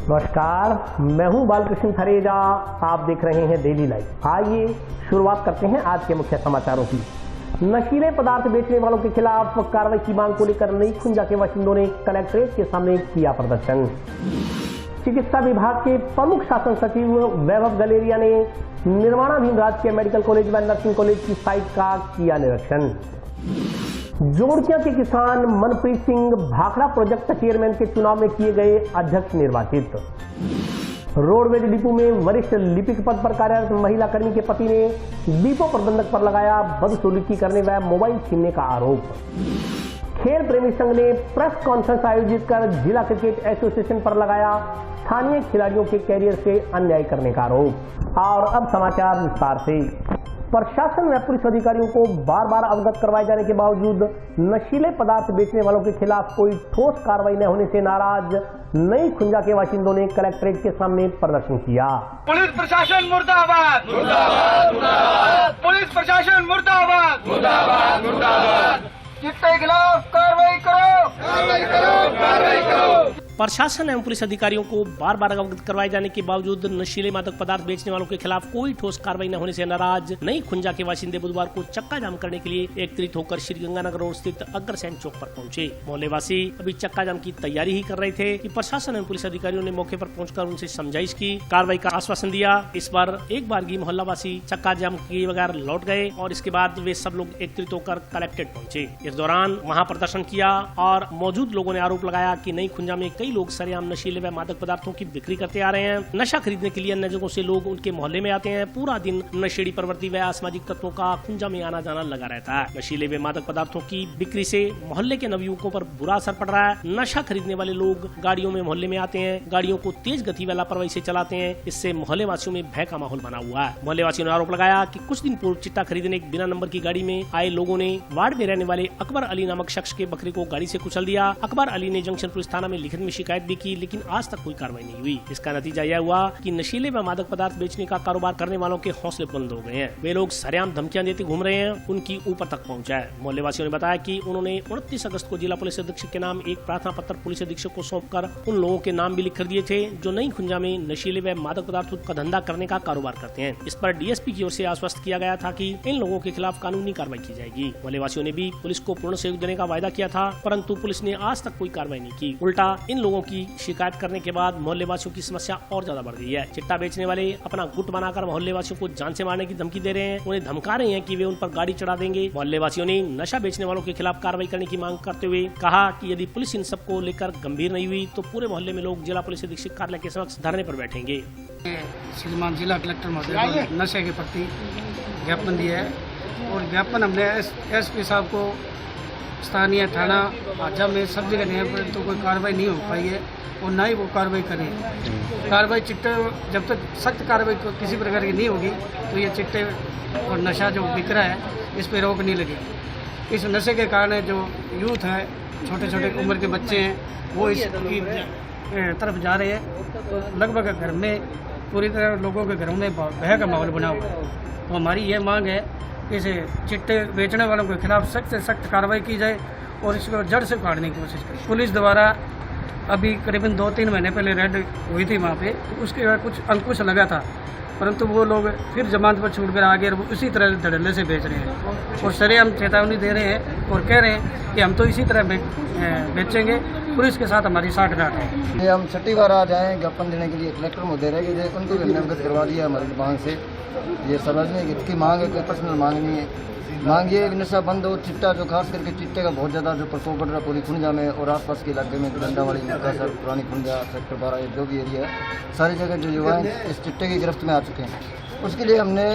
नमस्कार, मैं हूं बालकृष्ण थरेजा। आप देख रहे हैं डेली लाइव। आइए शुरुआत करते हैं आज के मुख्य समाचारों की। नशीले पदार्थ बेचने वालों के खिलाफ कार्रवाई की मांग को लेकर नई खुंजा के बाशिंदों ने कलेक्ट्रेट के सामने किया प्रदर्शन। चिकित्सा विभाग के प्रमुख शासन सचिव वैभव गलेरिया ने निर्माणाधीन राजकीय मेडिकल कॉलेज व नर्सिंग कॉलेज की साइट का किया निरीक्षण। जोड़किया के किसान मनप्रीत सिंह भाखड़ा प्रोजेक्ट चेयरमैन के चुनाव में किए गए अध्यक्ष निर्वाचित। रोडवेज डिपो में वरिष्ठ लिपिक पद पर कार्यरत महिला कर्मी के पति ने डिपो प्रबंधक पर लगाया बदसलूकी करने व मोबाइल छीनने का आरोप। खेल प्रेमी संघ ने प्रेस कॉन्फ्रेंस आयोजित कर जिला क्रिकेट एसोसिएशन पर लगाया स्थानीय खिलाड़ियों के कैरियर से अन्याय करने का आरोप। और अब समाचार विस्तार से। प्रशासन व पुलिस अधिकारियों को बार बार अवगत करवाए जाने के बावजूद नशीले पदार्थ बेचने वालों के खिलाफ कोई ठोस कार्रवाई न होने से नाराज नई खुंजा के बाशिंदों ने कलेक्ट्रेट के सामने प्रदर्शन किया। पुलिस प्रशासन मुर्दाबाद, मुर्दाबाद, मुर्दाबाद। पुलिस प्रशासन मुर्दाबाद, मुर्दाबाद, मुर्दाबाद। चिट्टे के खिलाफ कार्रवाई करो, कार्रवाई करो, कार्रवाई करो। प्रशासन एवं पुलिस अधिकारियों को बार बार अवगत करवाए जाने के बावजूद नशीले मादक पदार्थ बेचने वालों के खिलाफ कोई ठोस कार्रवाई न होने से नाराज नई खुंजा के बाशिंदे बुधवार को चक्का जाम करने के लिए एकत्रित होकर श्री गंगानगर रोड स्थित अग्रसेन चौक पर पहुंचे। मोहल्लेवासी अभी चक्का जाम की तैयारी ही कर रहे थे कि प्रशासन एवं पुलिस अधिकारियों ने मौके पर पहुंचकर उनसे समझाइश की, कार्रवाई का आश्वासन दिया। इस पर एक बार भी मोहल्लावासी चक्का जाम किए बगैर लौट गए और इसके बाद वे सब लोग एकत्रित होकर कलेक्ट्रेट पहुंचे। इस दौरान वहाँ प्रदर्शन किया और मौजूद लोगों ने आरोप लगाया कि नई खुंजा में कई लोग सरेआम नशीले व मादक पदार्थों की बिक्री करते आ रहे हैं। नशा खरीदने के लिए अन्य जगहों से लोग उनके मोहल्ले में आते हैं। पूरा दिन नशेड़ी प्रवृत्ति व असामाजिक तत्वों का खुंजा में आना जाना लगा रहता है। नशीले व मादक पदार्थों की बिक्री से मोहल्ले के नवयुवकों पर बुरा असर पड़ रहा है। नशा खरीदने वाले लोग गाड़ियों में मोहल्ले में आते हैं, गाड़ियों को तेज गति व लापरवाही से चलाते हैं। इससे मोहल्ले वासियों में भय का माहौल बना हुआ है। मोहल्ले वासियों ने आरोप लगाया कि कुछ दिन पूर्व चिट्टा खरीदने एक बिना नंबर की गाड़ी में आए लोगों ने वार्ड में रहने वाले अकबर अली नामक शख्स के बकरे को गाड़ी से कुचल दिया। अकबर अली ने जंक्शन पुलिस थाना में लिखित में शिकायत भी की, लेकिन आज तक कोई कार्रवाई नहीं हुई। इसका नतीजा यह हुआ कि नशीले व मादक पदार्थ बेचने का कारोबार करने वालों के हौसले बुलंद हो गए हैं। वे लोग सरेआम धमकियां देते घूम रहे हैं, उनकी ऊपर तक पहुंचा है। मोहल्ले वासियों ने बताया कि उन्होंने 29 अगस्त को जिला पुलिस अधीक्षक के नाम एक प्रार्थना पत्र पुलिस अधीक्षक को सौंपकर उन लोगों के नाम भी लिख कर दिए थे जो नई खुंजा में नशीले व मादक पदार्थों का धंधा करने का कारोबार करते हैं। इस पर डीएसपी की ओर से आश्वस्त किया गया था कि इन लोगों के खिलाफ कानूनी कार्रवाई की जाएगी। मोहल्ले वासियों ने भी पुलिस को पूर्ण सहयोग देने का वायदा किया था, परंतु पुलिस ने आज तक कोई कार्रवाई नहीं की। उल्टा इन लोगों की शिकायत करने के बाद मोहल्ले वासियों की समस्या और ज्यादा बढ़ गई है। चिट्टा बेचने वाले अपना गुट बनाकर मोहल्ले वासियों को जान से मारने की धमकी दे रहे हैं। उन्हें धमका रहे हैं कि वे उन पर गाड़ी चढ़ा देंगे। मोहल्ले वासियों ने नशा बेचने वालों के खिलाफ कार्रवाई करने की मांग करते हुए कहा कि यदि पुलिस इन सबको लेकर गंभीर नहीं हुई तो पूरे मोहल्ले में लोग जिला पुलिस अधीक्षक कार्यालय के समक्ष धरने पर बैठेंगे। श्रीमान जिला कलेक्टर महोदय नशे के प्रति ज्ञापन दिया है और ज्ञापन हमने एसपी साहब को स्थानीय थाना आजा में सब जगह दिए, परंतु कोई कार्रवाई नहीं हो पाई है और ना ही वो कार्रवाई करें। कार्रवाई चिट्टे जब तक सख्त कार्रवाई किसी प्रकार की नहीं होगी तो ये चिट्टे और नशा जो बिक रहा है इस पर रोक नहीं लगेगी। इस नशे के कारण जो यूथ है, छोटे छोटे उम्र के बच्चे हैं, वो इसकी तरफ जा रहे हैं। तो लगभग घर में पूरी तरह लोगों के घरों में भय का माहौल बना हुआ है। तो हमारी ये मांग है कि इसे चिट्टे बेचने वालों के खिलाफ सख्त से सख्त कार्रवाई की जाए और इसको जड़ से काटने की कोशिश करें। पुलिस द्वारा अभी करीबन 2-3 महीने पहले रेड हुई थी वहाँ पे, तो उसके बाद कुछ अंकुश लगा था, परंतु वो लोग फिर जमानत पर छूट कर आगे वो उसी तरह धड़ल्ले से बेच रहे हैं और सरेआम चेतावनी दे रहे हैं और कह रहे हैं कि हम तो इसी तरह बेचेंगे। पुलिस के साथ हमारी साठगांठ है। ये हम छठी बार आ जाएँ ज्ञापन देने के लिए कलेक्टर महोदय रह गए, उनको भी हमने अवगत करवा दिया हमारी मांग से। ये समझने की इसकी मांग है, कोई पर्सनल मांग नहीं है। मांग ये नशा बंद हो। चिट्टा जो खास करके चिट्टे का बहुत ज़्यादा जो प्रकोप बढ़ रहा है पूरी खुंजा में और आसपास के इलाके में, गंडावाड़ी सर पुरानी खुंजा सेक्टर 12 जो भी एरिया है, सारी जगह जो युवा इस चिट्टे की गिरफ्त में आ चुके हैं। उसके लिए हमने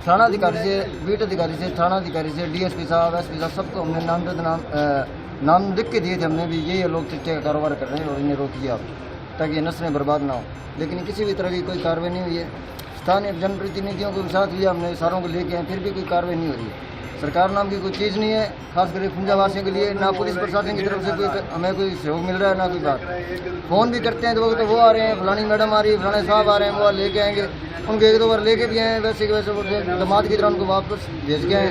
थाना अधिकारी से, बीट अधिकारी से, थाना अधिकारी से, डीएसपी साहब, एसपी साहब सबको हमने नाम लिख के दिए थे। हमने भी ये लोग चिट्टे का कारोबार कर रहे हैं और इन्हें रोकिए आप, ताकि ये नस्लें बर्बाद ना हो। लेकिन किसी भी तरह की कोई कार्रवाई नहीं हुई है। स्थानीय जनप्रतिनिधियों को साथ लिया हमने, सारों को लेके आए, फिर भी कोई कार्रवाई नहीं हो रही है। सरकार नाम की कोई चीज़ नहीं है, खास करके खुंजा वासियों के लिए। ना पुलिस प्रशासन की तरफ से कोई हमें कोई सहयोग मिल रहा है, ना कोई बात। फ़ोन भी करते हैं तो वो आ रहे हैं, फलानी मैडम आ रही है, फलाने साहब आ रहे हैं, वो लेके आएंगे। उनको एक दो बार लेके भी आए, वैसे के वैसे वो दमाद की तरह उनको वापस भेज के आए।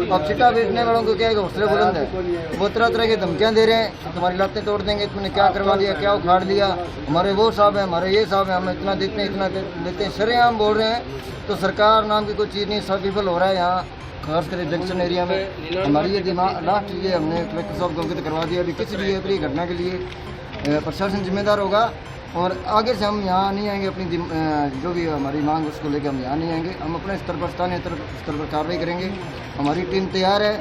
अब चिट्टा बेचने वालों को क्या है, हौसले बुलंद है, वो तरह तरह की धमकियाँ दे रहे हैं, तुम्हारी लातें तोड़ देंगे, तुमने क्या करवा लिया, क्या उखाड़ लिया, हमारे वो साहब हैं, हमारे ये साहब हैं, हम इतना देते हैं, इतना देते हैं, सरेआम बोल रहे हैं। तो सरकार नाम की कोई चीज़ नहीं, सब विफल हो रहा है यहाँ, खासकर जंक्शन एरिया में। हमारी ये दिमाग लास्ट ये हमने कलेक्टर साहब को अवगत करवा दिया। अभी किसी भी ऐसी घटना के लिए प्रशासन जिम्मेदार होगा और आगे से हम यहाँ नहीं आएंगे। अपनी जो भी हमारी मांग उसको लेकर हम यहाँ नहीं आएंगे। हम अपने स्तर पर, स्थानीय स्तर पर कार्रवाई करेंगे। हमारी टीम तैयार है,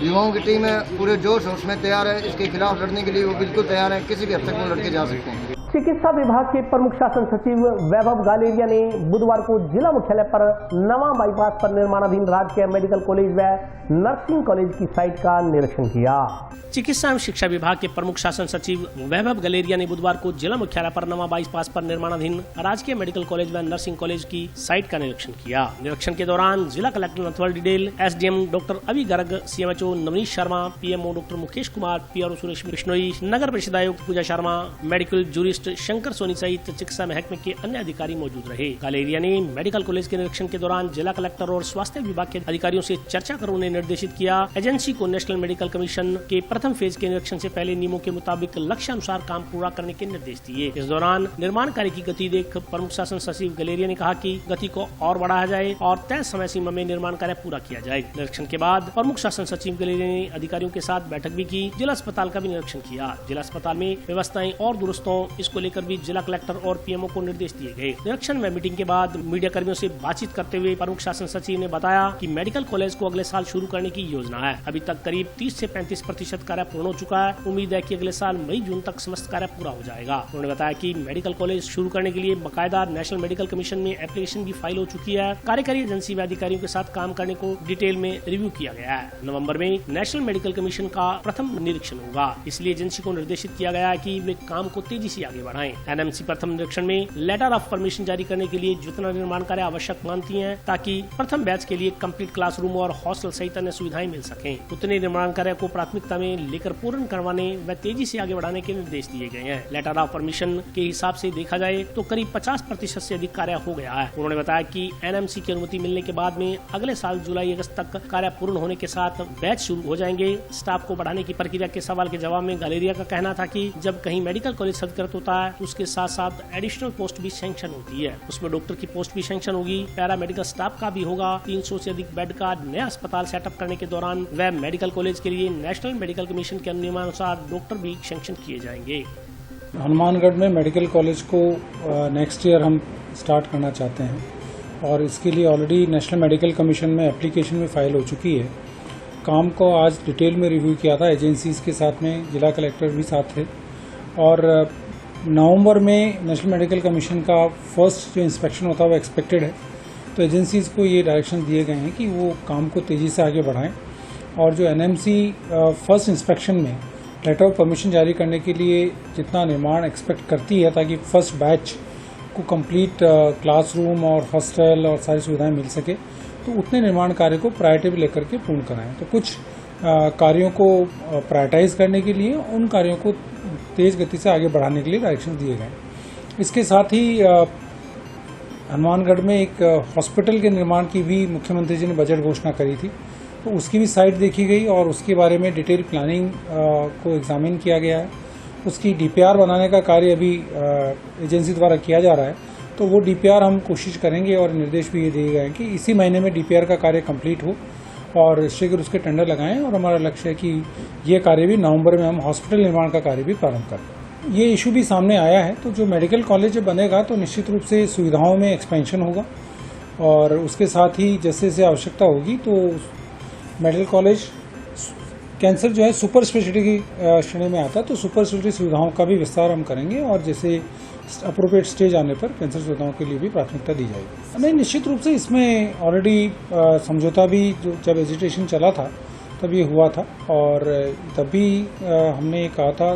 युवाओं की टीम है, पूरे जोश और उसमें तैयार है। इसके खिलाफ लड़ने के लिए वो बिल्कुल तैयार है, किसी भी हद तक वो लड़के जा सकते हैं। चिकित्सा विभाग के प्रमुख शासन सचिव वैभव गालेरिया ने बुधवार को जिला मुख्यालय पर नवा बाईपास पर निर्माणाधीन राजकीय मेडिकल कॉलेज व नर्सिंग कॉलेज की साइट का निरीक्षण किया। चिकित्सा एवं शिक्षा विभाग के प्रमुख शासन सचिव वैभव गलेरिया ने बुधवार को जिला मुख्यालय पर नवा बाईपास पर निर्माणाधीन राजकीय मेडिकल कॉलेज व नर्सिंग कॉलेज की साइट का निरीक्षण किया। निरीक्षण के दौरान जिला collector Nathwal Didel, SDM doctor Abhi Garg, CMHO Navneesh Sharma, PMO doctor Mukesh Kumar, PRO Suresh Bishnoi, नगर परिषद आयुक्त पूजा शर्मा, मेडिकल जूरिस्ट शंकर सोनी सहित चिकित्सा महकमे के अन्य अधिकारी मौजूद रहे। गालेरिया ने मेडिकल कॉलेज के निरीक्षण के दौरान जिला कलेक्टर और स्वास्थ्य विभाग के अधिकारियों से चर्चा कर उन्हें निर्देशित किया। एजेंसी को नेशनल मेडिकल कमीशन के प्रथम फेज के निरीक्षण से पहले नियमों के मुताबिक लक्ष्य अनुसार काम पूरा करने के निर्देश दिए। इस दौरान निर्माण कार्य की गति देख प्रमुख शासन सचिव गलेरिया ने कहा कि गति को और बढ़ाया जाए और तय समय सीमा में निर्माण कार्य पूरा किया जाए। निरीक्षण के बाद प्रमुख शासन सचिव गलेरिया ने अधिकारियों के साथ बैठक भी की। जिला अस्पताल का भी निरीक्षण किया। जिला अस्पताल में व्यवस्थाएं और दुरुस्त हों, इसको लेकर भी जिला कलेक्टर और पीएमओ को निर्देश दिए गए। निरीक्षण में मीटिंग के बाद मीडिया कर्मियों से बातचीत करते हुए प्रमुख शासन सचिव ने बताया कि मेडिकल कॉलेज को अगले साल शुरू करने की योजना है। अभी तक करीब 30 से 35% कार्य पूर्ण हो चुका है। उम्मीद है कि अगले साल मई जून तक समस्त कार्य पूरा हो जाएगा। उन्होंने बताया कि मेडिकल कॉलेज शुरू करने के लिए बाकायदा नेशनल मेडिकल कमीशन में एप्लीकेशन भी फाइल हो चुकी है। कार्यकारी एजेंसी व अधिकारियों के साथ काम करने को डिटेल में रिव्यू किया गया है। नवम्बर में नेशनल मेडिकल कमीशन का प्रथम निरीक्षण होगा, इसलिए एजेंसी को निर्देशित किया गया है कि वे काम को तेजी से आगे बढ़ाएं। एनएमसी प्रथम निरीक्षण में लेटर ऑफ परमिशन जारी करने के लिए जितना निर्माण कार्य आवश्यक मानती है ताकि प्रथम बैच के लिए कंप्लीट क्लासरूम और हॉस्टल सहित अन्य सुविधाएं मिल सकें। उतने निर्माण कार्य को प्राथमिकता में लेकर पूर्ण करवाने व तेजी से आगे बढ़ाने के निर्देश दिए गए हैं। लेटर ऑफ परमिशन के हिसाब से देखा जाए तो करीब 50% से अधिक कार्य हो गया है। उन्होंने बताया कि एनएमसी की अनुमति मिलने के बाद में अगले साल जुलाई अगस्त तक कार्य पूर्ण होने के साथ बैच शुरू हो जाएंगे। स्टाफ को बढ़ाने की प्रक्रिया के सवाल के जवाब में गालेरिया का कहना था कि जब कहीं मेडिकल कॉलेज सदकृत होता है उसके साथ साथ एडिशनल पोस्ट भी सैंक्शन होती है। उसमें डॉक्टर की पोस्ट भी सैंक्शन होगी, पैरा मेडिकल स्टाफ का भी होगा। 300 से अधिक बेड का नया अस्पताल सेटअप करने के दौरान वह मेडिकल कॉलेज के लिए नेशनल मेडिकल कमीशन के नियमानुसार डॉक्टर भी सैंक्शन किए जाएंगे। हनुमानगढ़ में मेडिकल कॉलेज को नेक्स्ट ईयर हम स्टार्ट करना चाहते हैं और इसके लिए ऑलरेडी नेशनल मेडिकल कमीशन में एप्लीकेशन भी फाइल हो चुकी है। काम को आज डिटेल में रिव्यू किया था एजेंसीज के साथ में, जिला कलेक्टर भी साथ थे और नवंबर में नेशनल मेडिकल कमीशन का फर्स्ट जो इंस्पेक्शन होता है वो एक्सपेक्टेड है। तो एजेंसीज को ये डायरेक्शन दिए गए हैं कि वो काम को तेज़ी से आगे बढ़ाएं और जो एनएमसी फर्स्ट इंस्पेक्शन में लेटर ऑफ परमिशन जारी करने के लिए जितना निर्माण एक्सपेक्ट करती है ताकि फर्स्ट बैच को कंप्लीट क्लासरूम और हॉस्टल और सारी सुविधाएं मिल सके, तो उतने निर्माण कार्य को प्रायोरिटी लेकर के पूर्ण कराएं। तो कुछ कार्यों को प्रायोरिटाइज करने के लिए उन कार्यों को तेज गति से आगे बढ़ाने के लिए डायरेक्शन दिए गए। इसके साथ ही हनुमानगढ़ में एक हॉस्पिटल के निर्माण की भी मुख्यमंत्री जी ने बजट घोषणा करी थी, तो उसकी भी साइट देखी गई और उसके बारे में डिटेल प्लानिंग को एग्जामिन किया गया है। उसकी डीपीआर बनाने का कार्य अभी एजेंसी द्वारा किया जा रहा है, तो वो डीपीआर हम कोशिश करेंगे और निर्देश भी ये दिए गए हैं कि इसी महीने में डीपीआर का कार्य कंप्लीट हो और शीघ्र उसके टेंडर लगाएं और हमारा लक्ष्य है कि ये कार्य भी नवंबर में हम हॉस्पिटल निर्माण का कार्य भी प्रारंभ करें। ये इशू भी सामने आया है, तो जो मेडिकल कॉलेज बनेगा तो निश्चित रूप से सुविधाओं में एक्सपेंशन होगा और उसके साथ ही जैसे जैसे आवश्यकता होगी तो मेडिकल कॉलेज कैंसर जो है सुपर स्पेशलिटी की श्रेणी में आता है, तो सुपर स्पेशलिटी सुविधाओं का भी विस्तार हम करेंगे और जैसे अप्रोप्रिएट स्टेज आने पर कैंसर सुविधाओं के लिए भी प्राथमिकता दी जाएगी। नहीं, निश्चित रूप से इसमें ऑलरेडी समझौता भी जो जब एजिटेशन चला था तब ये हुआ था और तभी हमने कहा था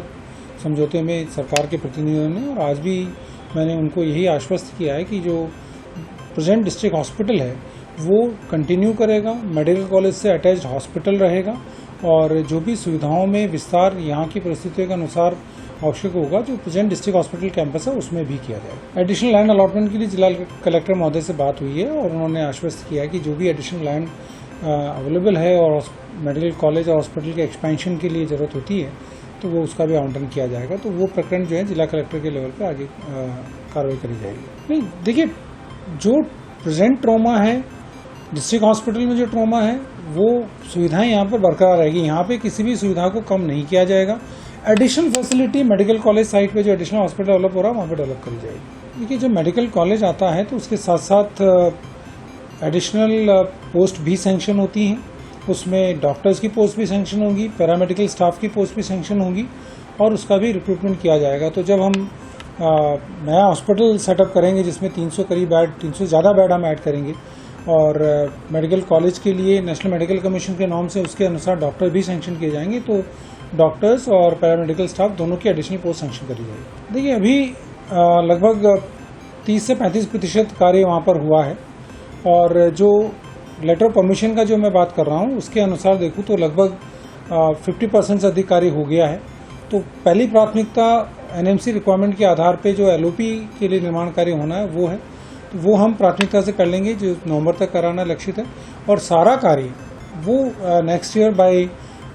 समझौते में सरकार के प्रतिनिधियों ने, और आज भी मैंने उनको यही आश्वस्त किया है कि जो प्रेजेंट डिस्ट्रिक्ट हॉस्पिटल है वो कंटिन्यू करेगा। मेडिकल कॉलेज से अटैच्ड हॉस्पिटल रहेगा और जो भी सुविधाओं में विस्तार यहाँ की परिस्थितियों के अनुसार आवश्यक होगा, जो प्रेजेंट डिस्ट्रिक्ट हॉस्पिटल कैंपस है उसमें भी किया जाएगा। एडिशनल लैंड अलॉटमेंट के लिए जिला कलेक्टर महोदय से बात हुई है और उन्होंने आश्वस्त किया कि जो भी एडिशनल लैंड अवेलेबल है और मेडिकल कॉलेज और हॉस्पिटल के एक्सपेंशन के लिए ज़रूरत होती है तो वो उसका भी आवंटन किया जाएगा। तो वो प्रकरण जो है जिला कलेक्टर के लेवल पर आगे कार्रवाई करी जाएगी। नहीं, देखिए, जो प्रेजेंट ट्रॉमा है डिस्ट्रिक्ट हॉस्पिटल में, जो ट्रॉमा है वो सुविधाएं यहाँ पर बरकरार रहेगी। यहाँ पे किसी भी सुविधा को कम नहीं किया जाएगा। Additional facility medical college site पे जो एडिशनल हॉस्पिटल डेवलप हो रहा है वहाँ पे डेवलप करी जाएगी। देखिए, जब मेडिकल कॉलेज आता है तो उसके साथ साथ एडिशनल पोस्ट भी सैंक्शन होती हैं। उसमें डॉक्टर्स की पोस्ट भी सैंक्शन होगी, पैरामेडिकल स्टाफ की पोस्ट भी सैंक्शन होगी और उसका भी रिक्रूटमेंट किया जाएगा। तो जब हम नया हॉस्पिटल सेटअप करेंगे जिसमें 300 करीब बेड, 300 ज़्यादा बेड हम ऐड करेंगे और मेडिकल कॉलेज के लिए नेशनल मेडिकल कमीशन के नॉर्म से उसके अनुसार डॉक्टर भी सैंक्शन किए जाएंगे। तो डॉक्टर्स और पैरामेडिकल स्टाफ दोनों की एडिशनल पोस्ट सैंक्शन करी जाएगी। देखिए, अभी लगभग 30 से 35% कार्य वहाँ पर हुआ है और जो लेटर ऑफ परमिशन का जो मैं बात कर रहा हूँ उसके अनुसार देखूँ तो लगभग 50% से अधिक कार्य हो गया है। तो पहली प्राथमिकता एनएमसी रिक्वायरमेंट के आधार पे जो एलओपी के लिए निर्माण कार्य होना है वो है, तो वो हम प्राथमिकता से कर लेंगे जो नवंबर तक कराना लक्षित है और सारा कार्य वो नेक्स्ट ईयर बाय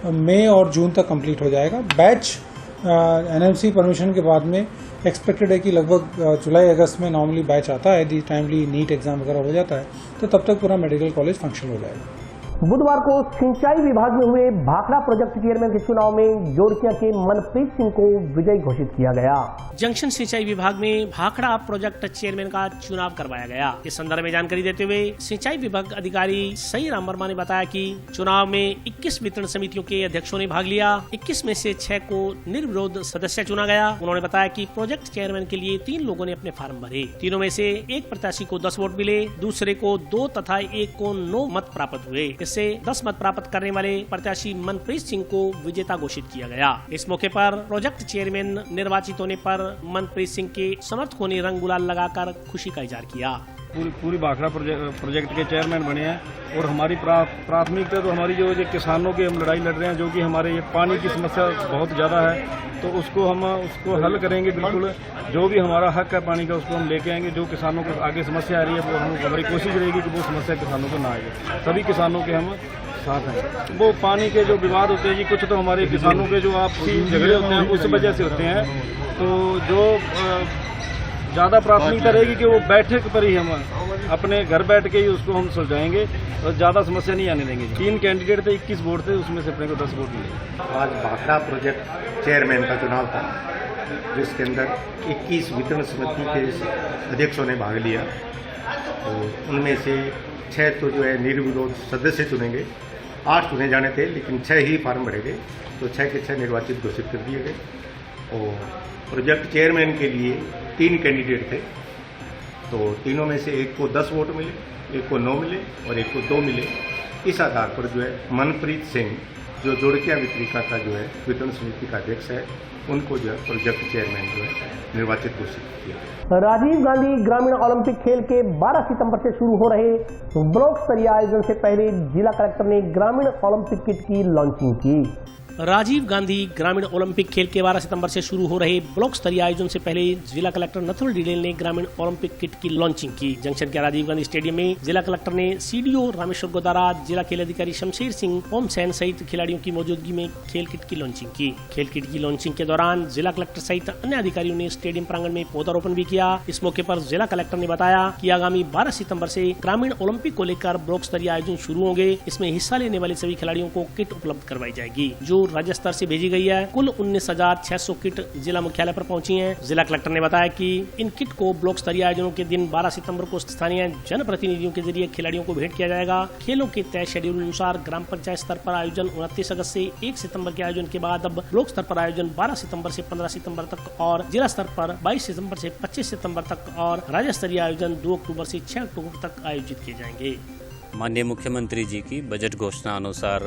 मई और जून तक कंप्लीट हो जाएगा। बैच एनएमसी परमिशन के बाद में एक्सपेक्टेड है कि लगभग जुलाई अगस्त में नॉर्मली बैच आता है, यदि टाइमली नीट एग्जाम वगैरह हो जाता है तो तब तक पूरा मेडिकल कॉलेज फंक्शनल हो जाएगा। बुधवार को सिंचाई विभाग में हुए भाखड़ा प्रोजेक्ट चेयरमैन के चुनाव में जोड़किया के मनप्रीत सिंह को विजयी घोषित किया गया। जंक्शन सिंचाई विभाग में भाखड़ा प्रोजेक्ट चेयरमैन का चुनाव करवाया गया। इस संदर्भ में जानकारी देते हुए सिंचाई विभाग अधिकारी सई राम वर्मा ने बताया कि चुनाव में 21 वितरण समितियों के अध्यक्षों ने भाग लिया। 21 में से 6 को निर्विरोध सदस्य चुना गया। उन्होंने बताया कि प्रोजेक्ट चेयरमैन के लिए 3 लोगों ने अपने फार्म भरे। तीनों में से एक प्रत्याशी को 10 वोट मिले, दूसरे को 2 तथा एक को 9 मत प्राप्त हुए। इससे 10 मत प्राप्त करने वाले प्रत्याशी मनप्रीत सिंह को विजेता घोषित किया गया। इस मौके पर प्रोजेक्ट चेयरमैन निर्वाचित होने पर मनप्रीत सिंह के समर्थकों ने रंग गुलाल लगाकर खुशी का इजहार किया। पूरी भाखड़ा प्रोजेक्ट के चेयरमैन बने हैं और हमारी प्राथमिकता तो हमारी जो किसानों की हम लड़ाई लड़ रहे हैं, जो कि हमारे ये पानी की समस्या बहुत ज़्यादा है, तो उसको हल करेंगे। बिल्कुल जो भी हमारा हक है पानी का उसको हम लेके आएंगे। जो किसानों को आगे समस्या आ रही है वो हमारी कोशिश रहेगी कि वो समस्या किसानों को ना आए। सभी किसानों के हम साथ हैं। वो पानी के जो विवाद होते हैं जी, कुछ तो हमारे किसानों के जो आपसी झगड़े होते हैं उस वजह से होते हैं, तो जो ज़्यादा प्राथमिकता रहेगी कि वो बैठक पर ही हम अपने घर बैठ के ही उसको हम सुलझाएंगे और ज़्यादा समस्या नहीं आने देंगे। 3 कैंडिडेट थे, 21 वोट थे, उसमें से अपने को 10 वोट मिले। आज भाखड़ा प्रोजेक्ट चेयरमैन का चुनाव था जिसके अंदर 21 वितरण समिति के अध्यक्षों ने भाग लिया। तो उनमें से 6 तो जो है निर्विरोध सदस्य चुनेंगे। 8 चुने जाने थे लेकिन 6 ही फार्म भरे गए, तो 6 के 6 निर्वाचित घोषित कर दिए गए। और प्रोजेक्ट चेयरमैन के लिए 3 कैंडिडेट थे, तो तीनों में से एक को 10 वोट मिले, एक को 9 मिले और एक को 2 मिले। इस आधार पर जो है मनप्रीत सिंह जो जोड़किया वितरिका का जो है वितरण समिति का अध्यक्ष है, उनको जो है प्रोजेक्ट चेयरमैन जो है निर्वाचित घोषित किया। राजीव गांधी ग्रामीण ओलंपिक खेल के 12 सितंबर से शुरू हो रहे ब्लॉक स्तरीय आयोजन से पहले जिला कलेक्टर ने ग्रामीण ओलंपिक किट की लॉन्चिंग की। राजीव गांधी ग्रामीण ओलंपिक खेल के 12 सितंबर से शुरू हो रहे ब्लॉक स्तरीय आयोजन से पहले जिला कलेक्टर नथुल डिडेल ने ग्रामीण ओलंपिक किट की लॉन्चिंग की। जंक्शन के राजीव गांधी स्टेडियम में जिला कलेक्टर ने सीडीओ रामेश्वर गोदारा, जिला खेल अधिकारी शमशेर सिंह, ओम सैन सहित खिलाड़ियों की मौजूदगी में खेल किट की लॉन्चिंग की। खेल किट की लॉन्चिंग के दौरान जिला कलेक्टर सहित अन्य अधिकारियों ने स्टेडियम प्रांगण में पौधारोपण भी किया। इस मौके पर जिला कलेक्टर ने बताया कि आगामी 12 सितंबर से ग्रामीण ओलंपिक को लेकर ब्लॉक स्तरीय आयोजन शुरू होंगे। इसमें हिस्सा लेने वाले सभी खिलाड़ियों को किट उपलब्ध करवाई जाएगी, जो राज्य स्तर से भेजी गई है। कुल 19,600 किट जिला मुख्यालय पर पहुंची हैं। जिला कलेक्टर ने बताया कि इन किट को ब्लॉक स्तरीय आयोजनों के दिन 12 सितंबर को स्थानीय जनप्रतिनिधियों के जरिए खिलाड़ियों को भेंट किया जाएगा। खेलों के तय शेड्यूल अनुसार ग्राम पंचायत स्तर पर आयोजन 29 अगस्त से 1 सितंबर के आयोजन के बाद अब ब्लॉक स्तर पर आयोजन 12 सितंबर से 15 सितंबर तक और जिला स्तर पर 22 सितंबर से 25 सितंबर तक और राज्य स्तरीय आयोजन 2 अक्टूबर से 6 अक्टूबर तक आयोजित किए जाएंगे। माननीय मुख्यमंत्री जी की बजट घोषणा अनुसार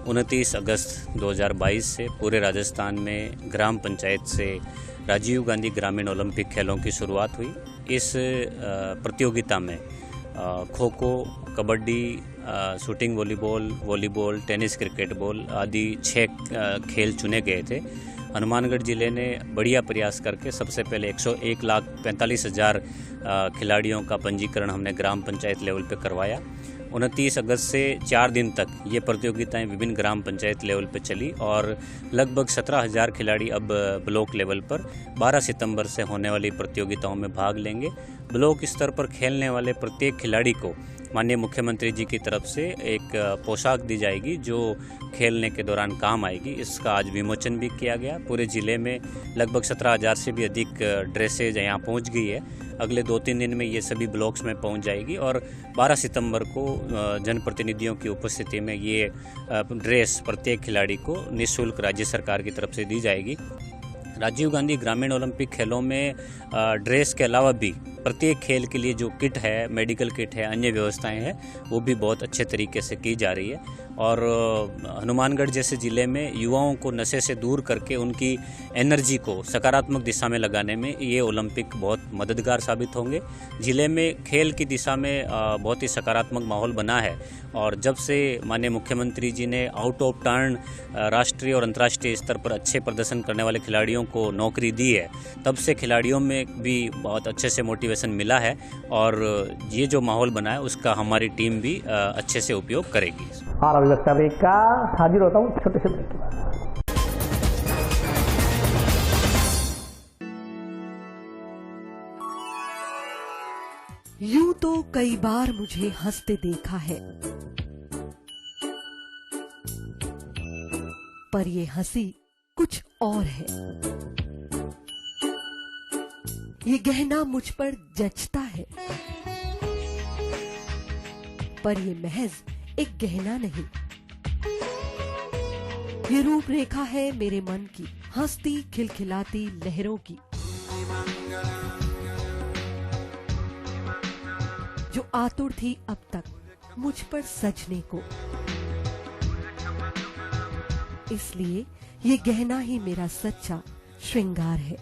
29 अगस्त 2022 से पूरे राजस्थान में ग्राम पंचायत से राजीव गांधी ग्रामीण ओलंपिक खेलों की शुरुआत हुई। इस प्रतियोगिता में kho kho, kabaddi, shooting volleyball, tennis, cricket ball आदि 6 खेल चुने गए थे। हनुमानगढ़ जिले ने बढ़िया प्रयास करके सबसे पहले 101,45,000 खिलाड़ियों का पंजीकरण हमने ग्राम पंचायत लेवल पे करवाया। 29 अगस्त से 4 दिन तक ये प्रतियोगिताएं विभिन्न ग्राम पंचायत लेवल पर चली और लगभग 17,000 खिलाड़ी अब ब्लॉक लेवल पर 12 सितंबर से होने वाली प्रतियोगिताओं में भाग लेंगे। ब्लॉक स्तर पर खेलने वाले प्रत्येक खिलाड़ी को माननीय मुख्यमंत्री जी की तरफ से एक पोशाक दी जाएगी जो खेलने के दौरान काम आएगी। इसका आज विमोचन भी किया गया। पूरे ज़िले में लगभग 17,000 से भी अधिक ड्रेसेज यहाँ पहुँच गई है। अगले 2-3 दिन में ये सभी ब्लॉक्स में पहुँच जाएगी और 12 सितंबर को जनप्रतिनिधियों की उपस्थिति में ये ड्रेस प्रत्येक खिलाड़ी को निःशुल्क राज्य सरकार की तरफ से दी जाएगी। राजीव गांधी ग्रामीण ओलंपिक खेलों में ड्रेस के अलावा भी प्रत्येक खेल के लिए जो किट है, मेडिकल किट है, अन्य व्यवस्थाएं हैं, वो भी बहुत अच्छे तरीके से की जा रही है। और हनुमानगढ़ जैसे ज़िले में युवाओं को नशे से दूर करके उनकी एनर्जी को सकारात्मक दिशा में लगाने में ये ओलंपिक बहुत मददगार साबित होंगे। ज़िले में खेल की दिशा में बहुत ही सकारात्मक माहौल बना है और जब से माननीय मुख्यमंत्री जी ने आउट ऑफ टर्न राष्ट्रीय और अंतर्राष्ट्रीय स्तर पर अच्छे प्रदर्शन करने वाले खिलाड़ियों को नौकरी दी है, तब से खिलाड़ियों में भी बहुत अच्छे से मोटिवेशन मिला है और ये जो माहौल बना है उसका हमारी टीम भी अच्छे से उपयोग करेगी। और अभिव्यक्ता ब्रेक का हाजिर होता हूँ छोटे से ब्रेक के बाद। यूं तो कई बार मुझे हंसते देखा है, पर ये हंसी कुछ और है। ये गहना मुझ पर जचता है, पर ये महज एक गहना नहीं, ये रूपरेखा है मेरे मन की, हंसती खिलखिलाती लहरों की, जो आतुर थी अब तक मुझ पर सजने को। इसलिए ये गहना ही मेरा सच्चा श्रृंगार है,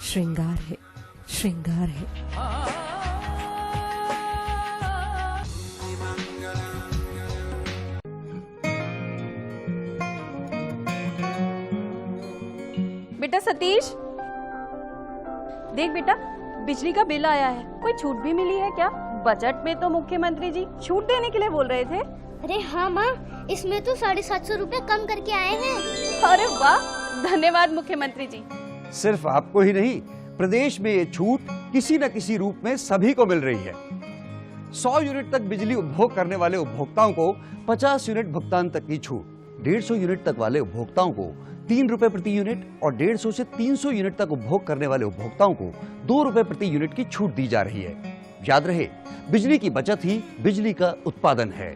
श्रृंगार है, श्रृंगार है। बेटा सतीश, देख बेटा, बिजली का बिल आया है। कोई छूट भी मिली है क्या? बजट में तो मुख्यमंत्री जी छूट देने के लिए बोल रहे थे। अरे हाँ माँ, इसमें तो 750 रुपए कम करके आए हैं। अरे वाह, धन्यवाद मुख्यमंत्री जी। सिर्फ आपको ही नहीं, प्रदेश में ये छूट किसी न किसी रूप में सभी को मिल रही है। 100 यूनिट तक बिजली उपभोग करने वाले उपभोक्ताओं को 50 यूनिट भुगतान तक की छूट, 150 यूनिट तक वाले उपभोक्ताओं को 3 रुपए प्रति यूनिट और 150 से 300 यूनिट तक उपभोग करने वाले उपभोक्ताओं को 2 रुपए प्रति यूनिट की छूट दी जा रही है। याद रहे, बिजली की बचत ही बिजली का उत्पादन है।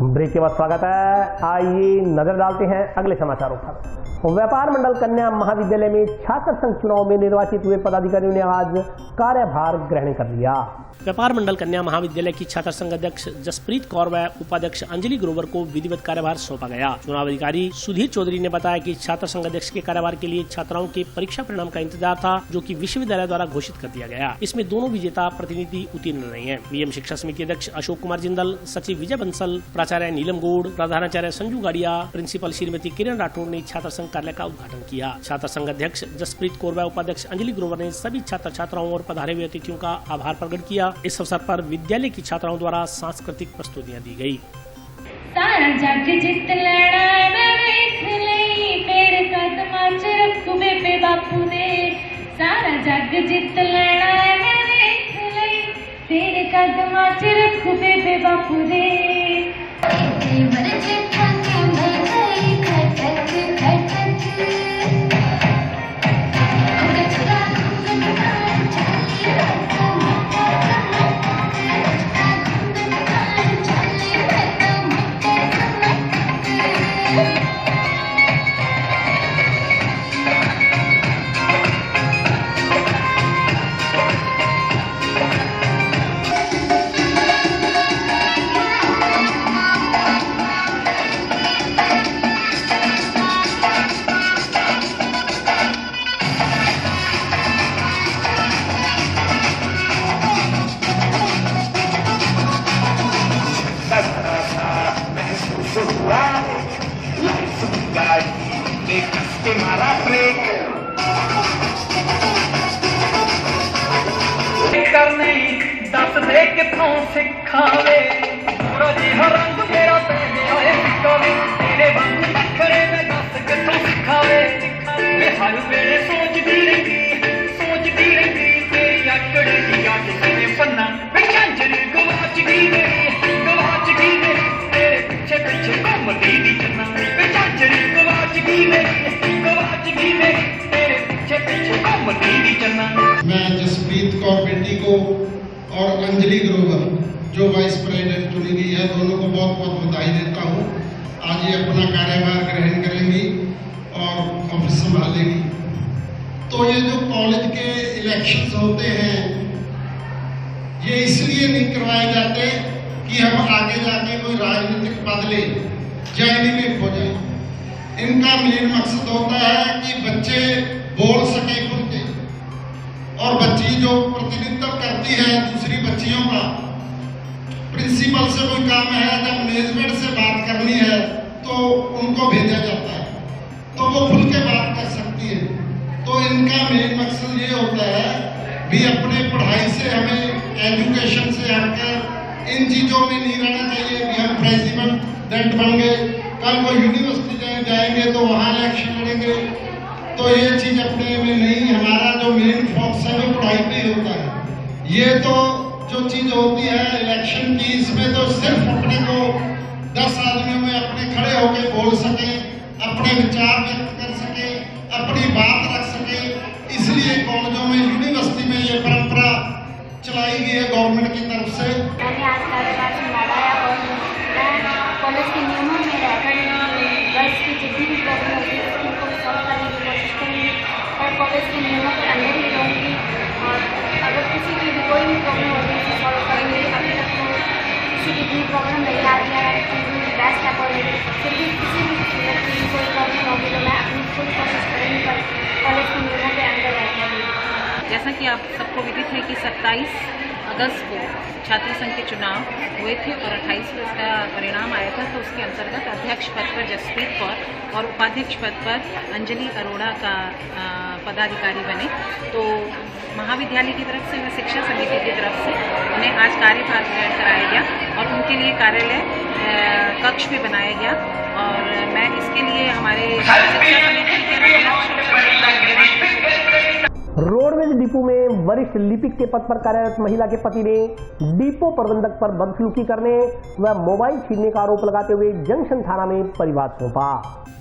ब्रेक के बाद स्वागत है। आइए नजर डालते हैं अगले समाचारों पर। व्यापार मंडल कन्या महाविद्यालय में छात्र संघ चुनाव में निर्वाचित हुए पदाधिकारियों ने आज कार्यभार ग्रहण कर लिया। व्यापार मंडल कन्या महाविद्यालय की छात्र संघ अध्यक्ष जसप्रीत कौर व उपाध्यक्ष अंजलि ग्रोवर को विधिवत कार्यभार सौंपा गया। चुनाव अधिकारी सुधीर चौधरी ने बताया कि छात्र संघ अध्यक्ष के कार्यभार के लिए छात्राओं के परीक्षा परिणाम का इंतजार था, जो कि विश्वविद्यालय द्वारा घोषित कर दिया गया। इसमें दोनों विजेता प्रतिनिधि उत्तीर्ण रहे हैं। वीएम शिक्षा समिति अध्यक्ष अशोक कुमार जिंदल, सचिव विजय बंसल, प्राचार्य नीलम गौड़, प्रधानाचार्य संजू गाड़िया, प्रिंसिपल श्रीमती किरण राठौड़ ने छात्र संघ कार्यालय का उद्घाटन किया। छात्र संघ अध्यक्ष जसप्रीत कौर व उपाध्यक्ष अंजलि ग्रोवर ने सभी छात्र छात्राओं और पधारे हुए अतिथियों का आभार प्रकट किया। इस अवसर पर विद्यालय की छात्राओं द्वारा सांस्कृतिक प्रस्तुतियां दी गयी। सारा जग जित लेना मैं देख लई, तेरे कदमां च रखू बेबे बापू ने। सारा जग जित लेना मैं देख लई, तेरे कदमां च रखू बेबे बापू ने। भले कितों सिखावे पूरा जिहा रंग मेरा पै गया है सिखावे तेरे वांगू नखरे में दस कितों सिखावे मैं हर वेले सोचदी रही तेरी आकड़ दी याद किवें पन्ना मैं झांझर गवाच गई मेरी तेरे पीछे पीछे घूमदी दी चन्ना मैं झांझर गवाच गई मेरी तेरे पीछे पीछे घूमदी दी चन्ना। मैं जसप्रीत कौर बेटी को और अंजलि ग्रोवर जो वाइस प्रेसिडेंट चुनी गई है, दोनों को बहुत बहुत बधाई देता हूँ। आज ये अपना कार्यभार ग्रहण करेंगी और ऑफिस संभालेगी। तो ये जो कॉलेज के इलेक्शंस होते हैं ये इसलिए नहीं करवाए जाते कि हम आगे जाके कोई राजनीतिक पद ले या एलिमिनेट हो जाए। इनका मेन मकसद होता है कि बच्चे बोल सके खुल के, और बच्ची जो प्रतिनिधित्व करती है दूसरी बच्चियों का, प्रिंसिपल से कोई काम है या मैनेजमेंट से बात करनी है तो उनको भेजा जाता है, तो वो खुल के बात कर सकती है। तो इनका मेन मकसद ये होता है भी अपने पढ़ाई से, हमें एजुकेशन से हटकर इन चीज़ों में नहीं रहना चाहिए कि हम प्रेसिडेंट बन गए, कल वो यूनिवर्सिटी जाएंगे तो वहाँ इलेक्शन लड़ेंगे। तो ये चीज़ अपने में नहीं, हमारा जो मेन फोकस है वो पढ़ाई पे ही होता है। ये तो जो चीज़ होती है इलेक्शन की, इसमें तो सिर्फ अपने को 10 आदमियों में अपने खड़े होकर बोल सके, अपने विचार व्यक्त कर सके, अपनी बात रख सके, इसलिए कॉलेजों में यूनिवर्सिटी में ये परंपरा चलाई गई है गवर्नमेंट की तरफ से। मैंने आज कार्यभार संभाला है और मैं कॉलेज के नियमों में रहकर गर्ल्स की जितनी भी प्रॉब्लम होगी उनको सॉल्व करने की कोशिश करूँगी और कॉलेज के नियमों के अंदर ही रहूँगी। और अगर किसी की भी कोई भी प्रॉब्लम होगी उसे सॉल्व करूँगी। अभी तक तो किसी की भी प्रॉब्लम नहीं आ रही है, बेस्ट है कॉलेज। फिर भी किसी भी व्यक्ति की कोई प्रॉब्लम होगी तो मैं अपनी फुल कोशिश करूँगी पर कॉलेज के नियमों के अंदर रहने की। जैसा कि आप सबको विदित है कि 27 अगस्त को छात्र संघ के चुनाव हुए थे और 28 को इसका परिणाम आया था। तो उसके अंतर्गत अध्यक्ष पद पर जसप्रीत कौर और उपाध्यक्ष पद पर अंजलि अरोड़ा का पदाधिकारी बने। तो महाविद्यालय की तरफ से व शिक्षा समिति की तरफ से उन्हें आज कार्यभार ग्रहण कराया गया और उनके लिए कार्यालय कक्ष भी बनाया गया। और मैं इसके लिए हमारे रोडवेज डिपो में वरिष्ठ लिपिक के पद पर कार्यरत महिला के पति ने डिपो प्रबंधक पर बदसलूकी करने व मोबाइल छीनने का आरोप लगाते हुए जंक्शन थाना में परिवाद सौंपा।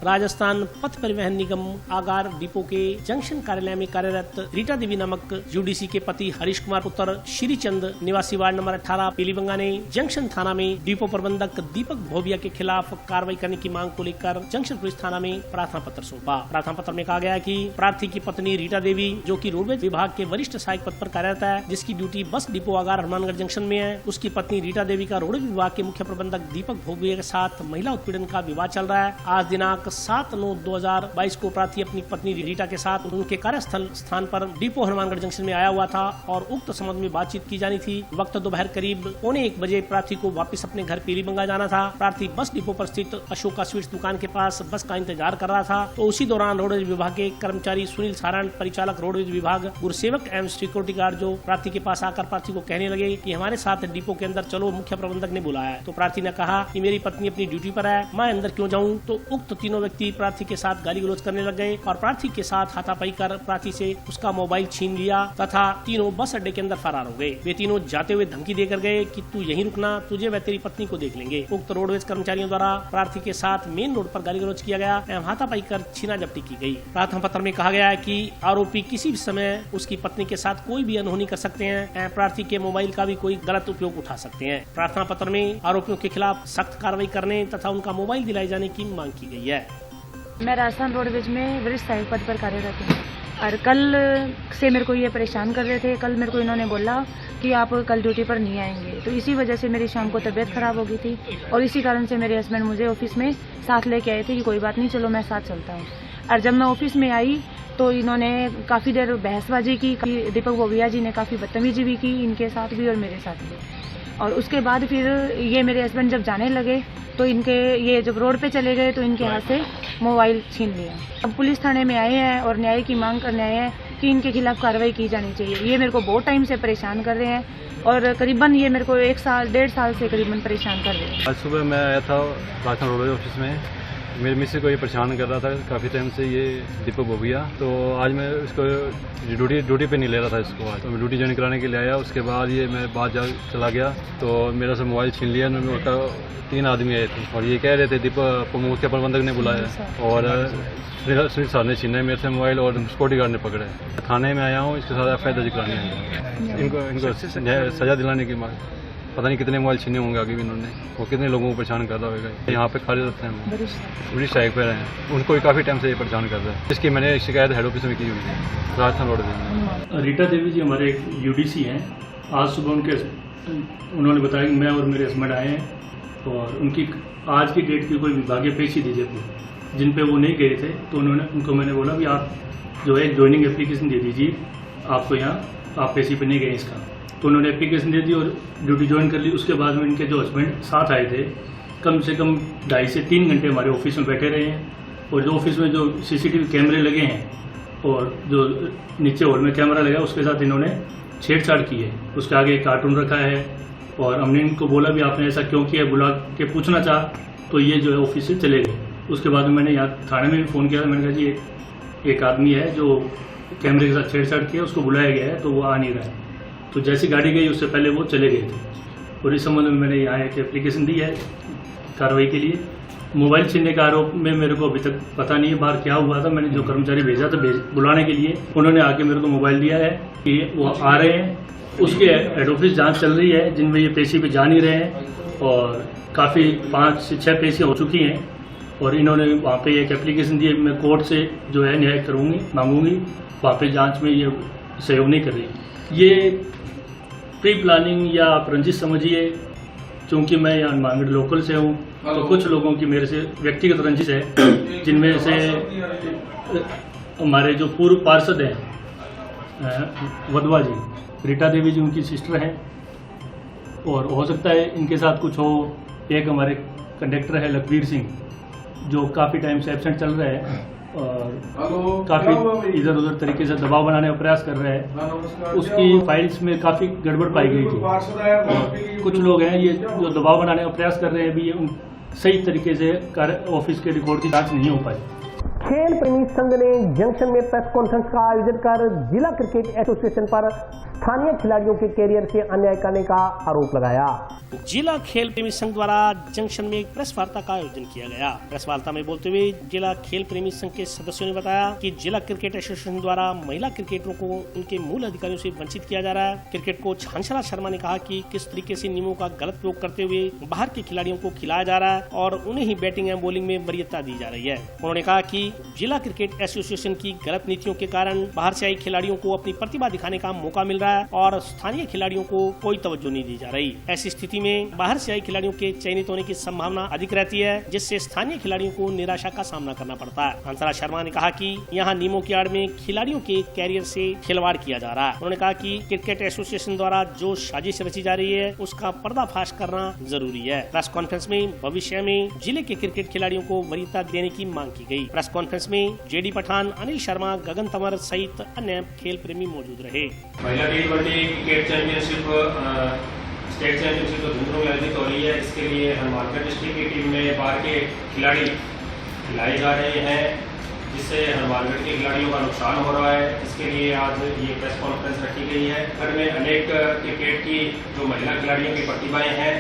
राजस्थान पथ परिवहन निगम आगार डिपो के जंक्शन कार्यालय में कार्यरत रीटा देवी नामक यूडीसी के पति हरीश कुमार पुत्र श्रीचंद निवासी वार्ड नंबर 18 पीलीबंगा ने जंक्शन थाना में डिपो प्रबंधक दीपक भोबिया के खिलाफ कार्रवाई करने की मांग को लेकर जंक्शन पुलिस थाना में प्रार्थना पत्र सौंपा। प्रार्थना पत्र में कहा गया कि प्रार्थी की पत्नी रीटा देवी जो कि रोडवेज विभाग के वरिष्ठ सहायक पद पर कार्यरत है, जिसकी ड्यूटी बस डिपो आगार हनुमानगढ़ जंक्शन में है, उसकी पत्नी रीटा देवी का रोडवेज विभाग के मुख्य प्रबंधक दीपक भोबिया के साथ महिला उत्पीड़न का विवाद चल रहा है। आज दिनांक 7/9/2022 को प्रार्थी अपनी पत्नी रीटा के साथ उनके कार्यस्थल स्थान पर डिपो हनुमानगढ़ जंक्शन में आया हुआ था और उक्त संबंध में बातचीत की जानी थी। वक्त दोपहर करीब 1:45 बजे प्रार्थी को वापस अपने घर पीलीबंगा जाना था। प्रार्थी बस डिपो पर स्थित अशोका स्वीट्स दुकान के पास बस का इंतजार कर रहा था। तो उसी दौरान रोडवेज विभाग के कर्मचारी सुनील सारण, परिचालक रोडवेज विभाग, गुरुसेवक एवं सिक्योरिटी गार्ड जो प्रार्थी के पास आकर प्रार्थी को कहने लगे कि हमारे साथ डिपो के अंदर चलो, मुख्य प्रबंधक ने बुलाया है। तो प्रार्थी ने कहा कि मेरी पत्नी अपनी ड्यूटी पर है, मैं अंदर क्यों जाऊं। तो उक्त तीनों व्यक्ति प्रार्थी के साथ गाली गलौज करने लग गए और प्रार्थी के साथ हाथापाई कर प्रार्थी से उसका मोबाइल छीन लिया तथा तीनों बस अड्डे के अंदर फरार हो गए। वे तीनों जाते हुए धमकी देकर गए कि तू यहीं रुकना, तुझे व तेरी पत्नी को देख लेंगे। उक्त रोडवेज कर्मचारियों द्वारा प्रार्थी के साथ मेन रोड पर गाली गलौज किया गया एवं हाथापाई कर छीना जब्ती की गई। प्रार्थना पत्र में कहा गया है कि आरोपी किसी भी समय उसकी पत्नी के साथ कोई भी अनहोनी कर सकते हैं, प्रार्थी के मोबाइल का भी कोई गलत उपयोग उठा सकते हैं। प्रार्थना पत्र में आरोपियों के खिलाफ सख्त कार्रवाई करने तथा उनका मोबाइल दिलाए जाने की मांग की गई है। मैं राजस्थान रोडवेज में वरिष्ठ सहायक पद पर कार्यरत हूँ और कल से मेरे को ये परेशान कर रहे थे। कल मेरे को इन्होंने बोला कि आप कल ड्यूटी पर नहीं आएंगे, तो इसी वजह से मेरी शाम को तबीयत खराब हो गई थी और इसी कारण से मेरे हस्बैंड मुझे ऑफिस में साथ लेके आए थे कि कोई बात नहीं, चलो मैं साथ चलता हूँ। और जब मैं ऑफिस में आई तो इन्होंने काफ़ी देर बहसबाजी की। दीपक भोबिया जी ने काफ़ी बदतमीजी भी की इनके साथ भी और मेरे साथ भी। और उसके बाद फिर ये मेरे हस्बैंड जब जाने लगे तो इनके ये जब रोड पे चले गए तो इनके हाथ से मोबाइल छीन लिया। अब पुलिस थाने में आए हैं और न्याय की मांग करने आए हैं कि इनके खिलाफ कार्रवाई की जानी चाहिए। ये मेरे को बहुत टाइम से परेशान कर रहे हैं और करीबन ये मेरे को 1-1.5 साल से करीबन परेशान कर रहे हैं। आज सुबह मैं आया था राजस्थान रोडवेज ऑफिस में, मेरे मिसेज को ये परेशान कर रहा था काफ़ी टाइम से, ये दीपक बोबिया। तो आज मैं इसको ड्यूटी पे नहीं ले रहा था इसको, आज तो मैं ड्यूटी ज्वाइन कराने के लिए आया। उसके बाद ये मैं बाहर चला गया तो मेरा से मोबाइल छीन लिया। उनका 3 आदमी आए थे और ये कह रहे थे दीपक मुख्य प्रबंधक ने बुलाया और सुनील सर ने छीना मेरे से मोबाइल और सिक्योरिटी गार्ड ने पकड़े। थाने में आया हूँ, इसके साथ FIR दर्ज कराने आया। इनको सजा दिलाने की मांग, पता नहीं कितने मोबाइल छीने होंगे आगे भी इन्होंने, वो कितने लोगों को परेशान कर रहा होगा। यहाँ पे खड़े रहते हैं, बड़ी स्ट्राइक पे हैं, उनको भी काफ़ी टाइम से ये परेशान कर रहा है। इसकी मैंने शिकायत हेड ऑफिस में की हुई है राजस्थान रोडवेज में। रीटा देवी जी हमारे एक UDC हैं। आज सुबह उन्होंने बताया कि मैं और मेरे हस्बैंड आए हैं और उनकी आज की डेट की कोई विभागीय पेशी दीजिए अपनी, जिन पे वो नहीं गए थे। तो उनको मैंने बोला कि आप जो है ज्वाइनिंग एप्लीकेशन दे दीजिए, आपको यहाँ आप पेशी पे नहीं गए इसका। तो उन्होंने एप्लीकेशन दे दी और ड्यूटी ज्वाइन कर ली। उसके बाद में इनके जो हस्बैंड साथ आए थे, कम से कम 2.5 से 3 घंटे हमारे ऑफिस में बैठे रहे हैं। और जो ऑफिस में जो CCTV कैमरे लगे हैं और जो नीचे हॉल में कैमरा लगा, उसके साथ इन्होंने छेड़छाड़ की है। उसके आगे एक कार्टून रखा है और हमने इनको बोला भी आपने ऐसा क्यों किया, बुला के पूछना चाहा तो ये जो है ऑफिस से चले गए। उसके बाद में मैंने यहाँ थाने में भी फ़ोन किया, मैंने कहा जी एक आदमी है जो कैमरे के साथ छेड़छाड़ किया, उसको बुलाया गया है तो वो आ नहीं रहा है। तो जैसी गाड़ी गई उससे पहले वो चले गए थे और इस संबंध में मैंने यहाँ एक एप्लीकेशन दी है कार्रवाई के लिए। मोबाइल छीनने का आरोप में मेरे को अभी तक पता नहीं है बाहर क्या हुआ था। मैंने जो कर्मचारी भेजा था बुलाने के लिए, उन्होंने आके मेरे को मोबाइल दिया है कि वो आ रहे हैं। उसके हेड ऑफिस जाँच चल रही है जिनमें ये पेशी पे जा नहीं रहे हैं और काफ़ी 5 से 6 पेशियाँ हो चुकी हैं और इन्होंने वहाँ पे एक एप्लीकेशन दी है, मैं कोर्ट से जो है न्याय करूँगी, मांगूंगी। वहाँ पे जांच में ये सहयोग नहीं कर रही। ये प्री प्लानिंग या आप रंजिश समझिए, क्योंकि मैं यहाँ हनुमानगढ़ लोकल से हूँ तो कुछ लोगों की मेरे से व्यक्तिगत रंजिश है, जिनमें से हमारे जो पूर्व पार्षद हैं वधवा जी, रीटा देवी जी उनकी सिस्टर हैं और हो सकता है इनके साथ कुछ हो। एक हमारे कंडक्टर है लखबीर सिंह जो काफ़ी टाइम से एब्सेंट चल रहे हैं और काफ़ी इधर उधर तरीके से दबाव बनाने का प्रयास कर रहे हैं। उसकी फाइल्स में काफ़ी गड़बड़ पाई गई थी और कुछ लोग हैं ये जो दबाव बनाने का प्रयास कर रहे हैं, अभी ये सही तरीके से ऑफिस के रिकॉर्ड की जांच नहीं हो पाई। खेल प्रेमी संघ ने जंक्शन में प्रेस कॉन्फ्रेंस का आयोजन कर जिला क्रिकेट एसोसिएशन पर स्थानीय खिलाड़ियों के कैरियर से अन्याय करने का आरोप लगाया। जिला खेल प्रेमी संघ द्वारा जंक्शन में एक प्रेस वार्ता का आयोजन किया गया। प्रेस वार्ता में बोलते हुए जिला खेल प्रेमी संघ के सदस्यों ने बताया कि जिला क्रिकेट एसोसिएशन द्वारा महिला क्रिकेटरों को उनके मूल अधिकारियों से वंचित किया जा रहा है। क्रिकेट कोच हंसराज शर्मा ने कहा कि किस तरीके से नियमों का गलत प्रयोग करते हुए बाहर के खिलाड़ियों को खिलाया जा रहा है और उन्हें ही बैटिंग एवं बॉलिंग में वरीयता दी जा रही है। उन्होंने कहा कि जिला क्रिकेट एसोसिएशन की गलत नीतियों के कारण बाहर से आई खिलाड़ियों को अपनी प्रतिभा दिखाने का मौका मिल रहा है और स्थानीय खिलाड़ियों को कोई तवज्जो नहीं दी जा रही। ऐसी स्थिति में बाहर से आई खिलाड़ियों के चयनित होने की संभावना अधिक रहती है, जिससे स्थानीय खिलाड़ियों को निराशा का सामना करना पड़ता है। हंसराज शर्मा ने कहा कि यहाँ नियमों की आड़ में खिलाड़ियों के कैरियर से खिलवाड़ किया जा रहा है। उन्होंने कहा कि क्रिकेट एसोसिएशन द्वारा जो साजिश रची जा रही है उसका पर्दाफाश करना जरूरी है। प्रेस कॉन्फ्रेंस में भविष्य में जिले के क्रिकेट खिलाड़ियों को वरीयता देने की मांग की गयी। प्रेस कॉन्फ्रेंस में JD पठान, अनिल शर्मा, गगन तंवर सहित अन्य खेल प्रेमी मौजूद रहे। महिला T20 cricket championship state championship तो धूमधाम आयोजित हो रही है। इसके लिए हनुमानगढ़ डिस्ट्रिक्ट की टीम में बाहर के खिलाड़ी लाए जा रहे हैं, जिससे हनुमानगढ़ के खिलाड़ियों का नुकसान हो रहा है। इसके लिए आज ये प्रेस कॉन्फ्रेंस रखी गई है। घर में अनेक क्रिकेट की जो महिला खिलाड़ियों की प्रतिभाएं हैं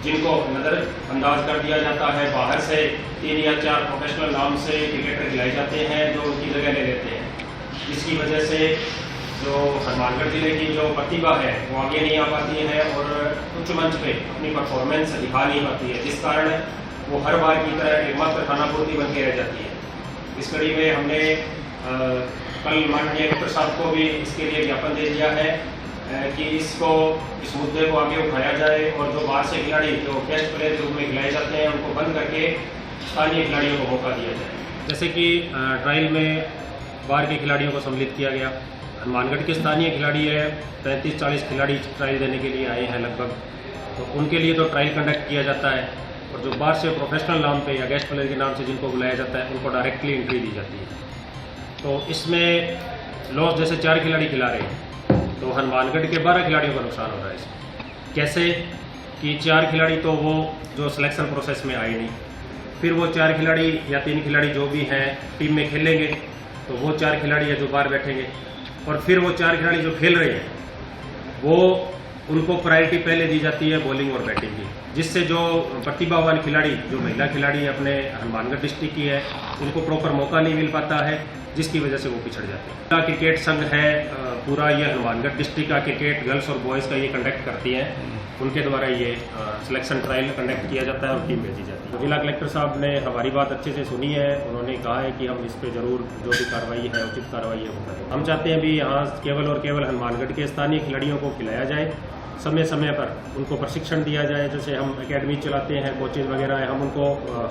जिनको नज़रअंदाज कर दिया जाता है। बाहर से 3 या 4 प्रोफेशनल नाम से क्रिकेटर खिलाए जाते हैं जो उनकी जगह ले लेते हैं, जिसकी वजह से जो हनुमानगढ़ जिले की जो प्रतिभा है वो आगे नहीं आ पाती है और उच्च मंच पे अपनी परफॉर्मेंस दिखा नहीं पाती है, जिस कारण वो हर बार की तरह एकमात्र खानापूर्ति बन के रह जाती है। इस कड़ी में हमने कल माननीय कलेक्टर साहब को भी इसके लिए ज्ञापन दे दिया है कि इस मुद्दे को आगे उठाया जाए और जो बाहर से खिलाड़ी जो गेस्ट प्लेयर के रूप में खिलाए जाते हैं उनको बंद करके स्थानीय खिलाड़ियों को मौका दिया जाए। जैसे कि ट्रायल में बाहर के खिलाड़ियों को सम्मिलित किया गया। हनुमानगढ़ के स्थानीय खिलाड़ी है 35-40 खिलाड़ी ट्रायल देने के लिए आए हैं लगभग, तो उनके लिए तो ट्रायल कंडक्ट किया जाता है और जो बाहर से प्रोफेशनल नाम पे या गेस्ट प्लेयर के नाम से जिनको बुलाया जाता है उनको डायरेक्टली एंट्री दी जाती है। तो इसमें लॉस जैसे 4 खिलाड़ी खिला रहे हैं तो हनुमानगढ़ के 12 खिलाड़ियों का नुकसान हो रहा है इसमें। कैसे कि 4 खिलाड़ी तो वो जो सिलेक्शन प्रोसेस में आए नहीं, फिर वो 4 खिलाड़ी या 3 खिलाड़ी जो भी हैं टीम में खेलेंगे तो वो 4 खिलाड़ी है जो बाहर बैठेंगे, और फिर वो 4 खिलाड़ी जो खेल रहे हैं वो उनको प्रायोरिटी पहले दी जाती है बॉलिंग और बैटिंग की, जिससे जो प्रतिभावान खिलाड़ी जो महिला खिलाड़ी अपने हनुमानगढ़ डिस्ट्रिक्ट की है उनको प्रॉपर मौका नहीं मिल पाता है, जिसकी वजह से वो पिछड़ जाते हैं। क्रिकेट संघ है पूरा ये हनुमानगढ़ डिस्ट्रिक्ट का क्रिकेट गर्ल्स और बॉयज़ का ये कंडक्ट करती हैं, उनके द्वारा ये सिलेक्शन ट्रायल कंडक्ट किया जाता है और टीम भेजी जाती है। तो जिला कलेक्टर साहब ने हमारी बात अच्छे से सुनी है, उन्होंने कहा है कि हम इस पर ज़रूर जो भी कार्रवाई है उचित कार्रवाई है वो करें। हम चाहते हैं भी यहाँ केवल और केवल हनुमानगढ़ के स्थानीय खिलाड़ियों को खिलाया जाए, समय समय पर उनको प्रशिक्षण दिया जाए, जैसे हम एकेडमी चलाते हैं, कोचेज वगैरह हैं, हम उनको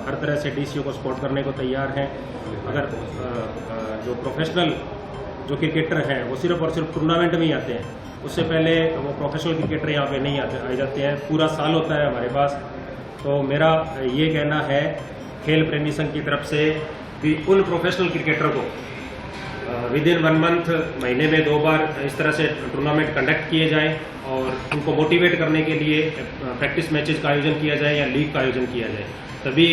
हर तरह से डीसीओ को सपोर्ट करने को तैयार हैं। अगर जो प्रोफेशनल जो क्रिकेटर हैं वो सिर्फ और सिर्फ टूर्नामेंट में ही आते हैं, उससे पहले वो प्रोफेशनल क्रिकेटर यहाँ पे नहीं आ जाते हैं, पूरा साल होता है हमारे पास। तो मेरा ये कहना है खेल प्रेमी संघ की तरफ से कि उन प्रोफेशनल क्रिकेटर को विद इन 1 मंथ महीने में 2 बार इस तरह से टूर्नामेंट कंडक्ट किए जाएं और उनको मोटिवेट करने के लिए प्रैक्टिस मैचेस का आयोजन किया जाए या लीग का आयोजन किया जाए, तभी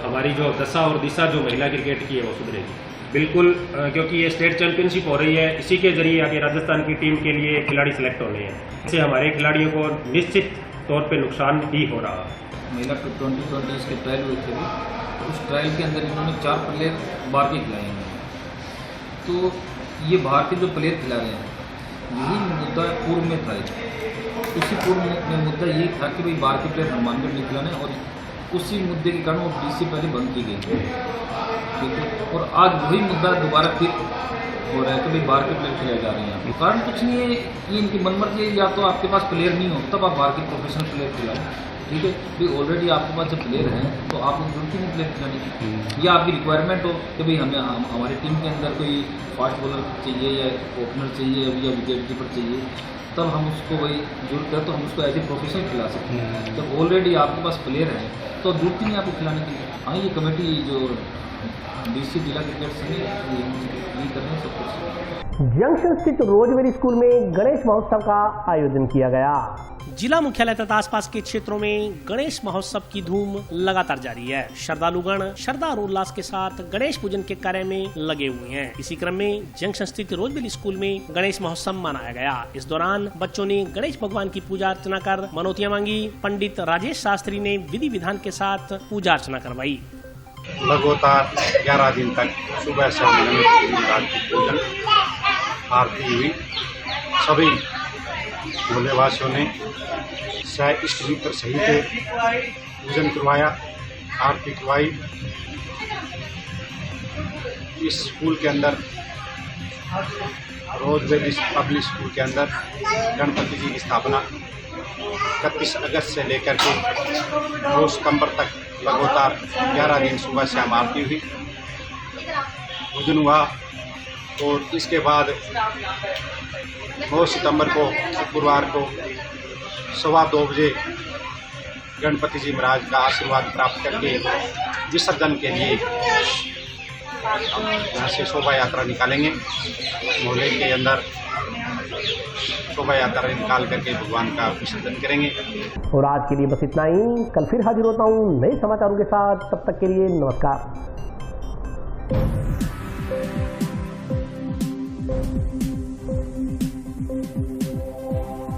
हमारी जो दशा और दिशा जो महिला क्रिकेट की है वो सुधरेगी। बिल्कुल, क्योंकि ये स्टेट चैंपियनशिप हो रही है, इसी के जरिए आगे राजस्थान की टीम के लिए खिलाड़ी सिलेक्ट होने हैं, इससे हमारे खिलाड़ियों को निश्चित तौर पे नुकसान ही हो रहा है। महिला 2020 इसके ट्रायल हुए थे, उस ट्रायल के अंदर इन्होंने 4 प्लेयर बाहर के खिलाए हैं। तो ये बाहर के जो प्लेयर खिला रहे हैं यही मुद्दा पूर्व में था, उसी पूर्व में मुद्दा यही था कि भाई बाहर के प्लेयर हनुमानगढ़ नहीं खिलाने, और उसी मुद्दे के कारण वो डीसी पहले बंद की गई, ठीक है। और आज वही मुद्दा दोबारा फिर हो रहा है कि भाई बाहर के प्लेयर खिलाए जा रहे हैं। कारण कुछ नहीं है, ये इनकी मनमर्जी है, या तो आपके पास प्लेयर नहीं हो तब आप बाहर के प्रोफेशनल प्लेयर खिलाओ, ठीक है। भाई ऑलरेडी आपके पास जब प्लेयर हैं तो आपको जरूरत नहीं प्लेयर खिलाने की, या आपकी रिक्वायरमेंट हो कि भाई हमारी टीम के अंदर कोई फास्ट बॉलर चाहिए या ओपनर चाहिए या विकेट कीपर चाहिए, तब हम उसको वही जरूरत है तो हम उसको एज ए प्रोफेशनल खिला सकते हैं। जब ऑलरेडी आपके पास प्लेयर है तो जरूरत ही नहीं आपको खिलाने की। हाँ, ये कमेटी जो डीसी जिला क्रिकेट संघ ये करने सब कुछ। जंक्शन स्थित रोजबेरी स्कूल में गणेश महोत्सव का आयोजन किया गया। जिला मुख्यालय तथा आसपास के क्षेत्रों में गणेश महोत्सव की धूम लगातार जारी है। श्रद्धालुगण श्रद्धा और उल्लास के साथ गणेश पूजन के कार्य में लगे हुए हैं। इसी क्रम में जंक्शन स्थित रोजबेरी स्कूल में गणेश महोत्सव मनाया गया। इस दौरान बच्चों ने गणेश भगवान की पूजा अर्चना कर मनौतियां मांगी। पंडित राजेश शास्त्री ने विधि विधान के साथ पूजा अर्चना करवाई। लगातार 11 दिन तक सुबह शाम गणेश की पूजन आरती हुई। सभी भोलेवासियों ने सह इष्ट मित्र सहित पूजन करवाया, आरती करवाई। इस स्कूल के अंदर रोजबेरी पब्लिक स्कूल के अंदर गणपति जी की स्थापना 31 अगस्त से लेकर के 2 सितंबर तक लगातार 11 दिन सुबह शाम आरती हुई, पूजन हुआ। और इसके बाद 9 सितंबर को शुक्रवार को 2:15 बजे गणपति जी महाराज का आशीर्वाद प्राप्त करके विसर्जन के लिए यहाँ से शोभा यात्रा निकालेंगे। मोहल्ले के अंदर शोभा यात्रा निकाल करके भगवान का विसर्जन करेंगे। और आज के लिए बस इतना ही। कल फिर हाजिर होता हूँ नए समाचारों के साथ। तब तक के लिए नमस्कार।